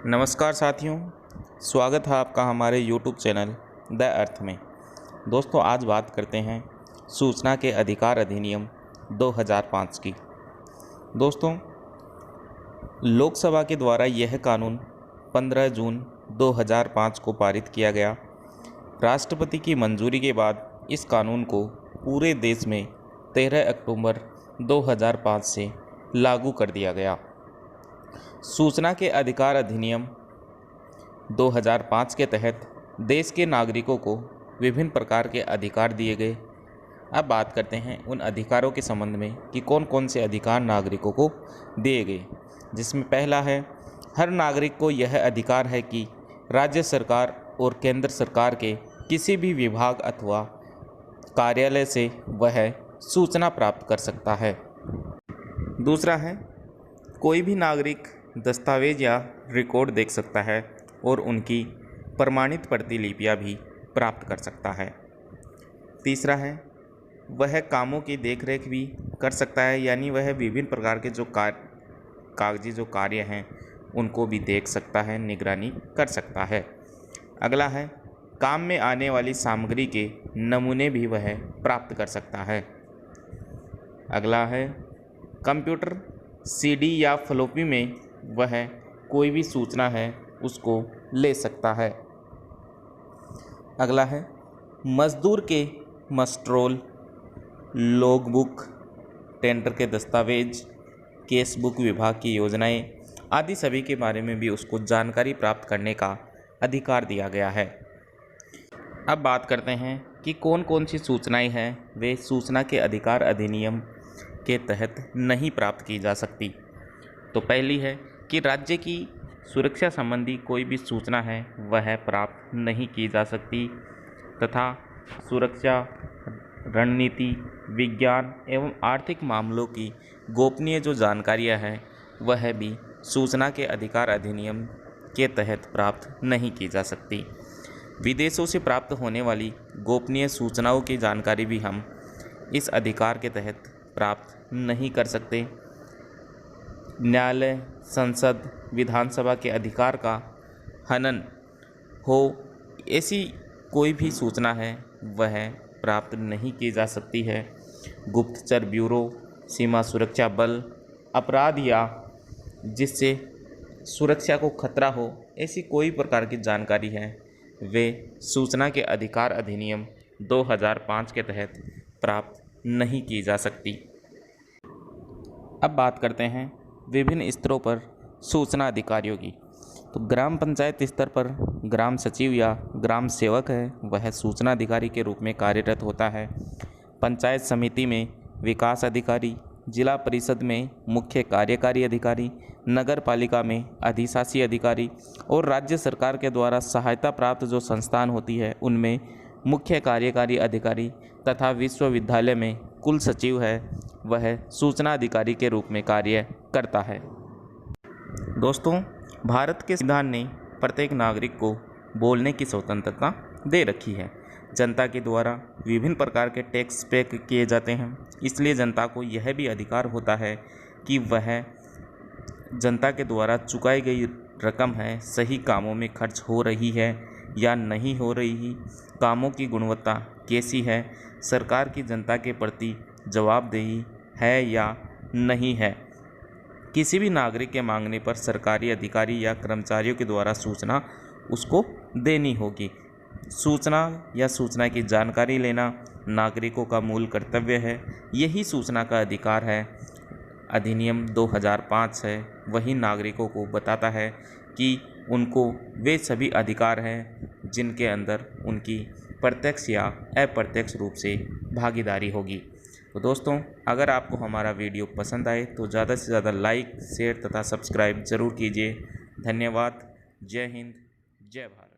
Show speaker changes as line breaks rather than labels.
नमस्कार साथियों, स्वागत है आपका हमारे YouTube चैनल द अर्थ में। दोस्तों, आज बात करते हैं सूचना के अधिकार अधिनियम 2005 की। दोस्तों, लोकसभा के द्वारा यह कानून 15 जून 2005 को पारित किया गया। राष्ट्रपति की मंजूरी के बाद इस कानून को पूरे देश में 13 अक्टूबर 2005 से लागू कर दिया गया। सूचना के अधिकार अधिनियम 2005 के तहत देश के नागरिकों को विभिन्न प्रकार के अधिकार दिए गए। अब बात करते हैं उन अधिकारों के संबंध में कि कौन कौन से अधिकार नागरिकों को दिए गए, जिसमें पहला है, हर नागरिक को यह अधिकार है कि राज्य सरकार और केंद्र सरकार के किसी भी विभाग अथवा कार्यालय से वह सूचना प्राप्त कर सकता है। दूसरा है, कोई भी नागरिक दस्तावेज या रिकॉर्ड देख सकता है और उनकी प्रमाणित प्रतिलिपियां भी प्राप्त कर सकता है। तीसरा है, वह कामों की देखरेख भी कर सकता है, यानी वह विभिन्न प्रकार के जो कागजी जो कार्य हैं उनको भी देख सकता है, निगरानी कर सकता है। अगला है, काम में आने वाली सामग्री के नमूने भी वह प्राप्त कर सकता है। अगला है, कंप्यूटर सीडी या फ्लॉपी में वह कोई भी सूचना है उसको ले सकता है। अगला है, मजदूर के मस्ट्रोल, लॉगबुक, टेंडर के दस्तावेज, केस बुक, विभाग की योजनाएं आदि सभी के बारे में भी उसको जानकारी प्राप्त करने का अधिकार दिया गया है। अब बात करते हैं कि कौन कौन सी सूचनाएं हैं वे सूचना के अधिकार अधिनियम के तहत नहीं प्राप्त की जा सकती। तो पहली है कि राज्य की सुरक्षा संबंधी कोई भी सूचना है वह प्राप्त नहीं की जा सकती, तथा सुरक्षा, रणनीति, विज्ञान एवं आर्थिक मामलों की गोपनीय जो जानकारियां हैं वह भी सूचना के अधिकार अधिनियम के तहत प्राप्त नहीं की जा सकती। विदेशों से प्राप्त होने वाली गोपनीय सूचनाओं की जानकारी भी हम इस अधिकार के तहत प्राप्त नहीं कर सकते। न्यायालय, संसद, विधानसभा के अधिकार का हनन हो, ऐसी कोई भी सूचना है वह प्राप्त नहीं की जा सकती है। गुप्तचर ब्यूरो, सीमा सुरक्षा बल, अपराध या जिससे सुरक्षा को खतरा हो, ऐसी कोई प्रकार की जानकारी है वे सूचना के अधिकार अधिनियम 2005 के तहत प्राप्त नहीं की जा सकती। अब बात करते हैं विभिन्न स्तरों पर सूचना अधिकारियों की। तो ग्राम पंचायत स्तर पर ग्राम सचिव या ग्राम सेवक है वह सूचना अधिकारी के रूप में कार्यरत होता है। पंचायत समिति में विकास अधिकारी, जिला परिषद में मुख्य कार्यकारी अधिकारी, नगर पालिका में अधिशासी अधिकारी और राज्य सरकार के द्वारा सहायता प्राप्त जो संस्थान होती है उनमें मुख्य कार्यकारी अधिकारी तथा विश्वविद्यालय में कुल सचिव है वह सूचना अधिकारी के रूप में कार्य करता है। दोस्तों, भारत के संविधान ने प्रत्येक नागरिक को बोलने की स्वतंत्रता दे रखी है। जनता के द्वारा विभिन्न प्रकार के टैक्स पे किए जाते हैं, इसलिए जनता को यह भी अधिकार होता है कि वह जनता के द्वारा चुकाई गई रकम है सही कामों में खर्च हो रही है या नहीं हो रही, कामों की गुणवत्ता कैसी है, सरकार की जनता के प्रति जवाबदेही है या नहीं है। किसी भी नागरिक के मांगने पर सरकारी अधिकारी या कर्मचारियों के द्वारा सूचना उसको देनी होगी। सूचना या सूचना की जानकारी लेना नागरिकों का मूल कर्तव्य है। यही सूचना का अधिकार है। अधिनियम 2005 है वही नागरिकों को बताता है कि उनको वे सभी अधिकार हैं जिनके अंदर उनकी प्रत्यक्ष या अप्रत्यक्ष रूप से भागीदारी होगी। तो दोस्तों, अगर आपको हमारा वीडियो पसंद आए तो ज़्यादा से ज़्यादा लाइक, शेयर तथा सब्सक्राइब ज़रूर कीजिए। धन्यवाद। जय हिंद, जय भारत।